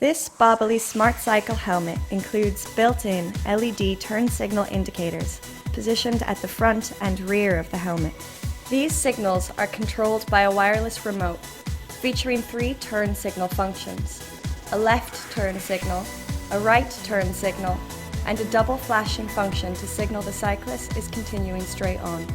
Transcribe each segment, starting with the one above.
This Babaali Smart Cycle helmet includes built-in LED turn signal indicators positioned at the front and rear of the helmet. These signals are controlled by a wireless remote featuring 3 turn signal functions: a left turn signal, a right turn signal, and a double flashing function to signal the cyclist is continuing straight on.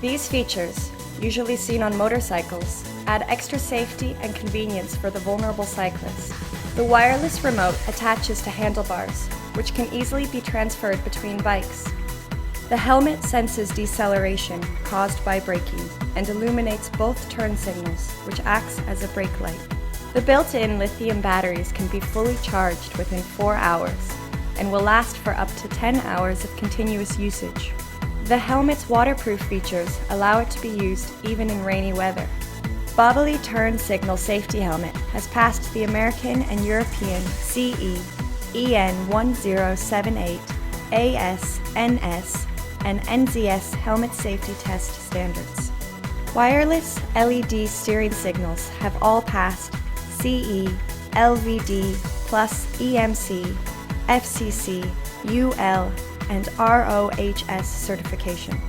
These features, usually seen on motorcycles, add extra safety and convenience for the vulnerable cyclist. The wireless remote attaches to handlebars, which can easily be transferred between bikes. The helmet senses deceleration caused by braking and illuminates both turn signals, which acts as a brake light. The built-in lithium batteries can be fully charged within 4 hours and will last for up to 10 hours of continuous usage. The helmet's waterproof features allow it to be used even in rainy weather. Babaali Turn Signal Safety Helmet has passed the American and European CE, EN 1078, AS, NS, and NZS helmet safety test standards. Wireless LED steering signals have all passed CE, LVD, plus EMC, FCC, UL, and ROHS certification.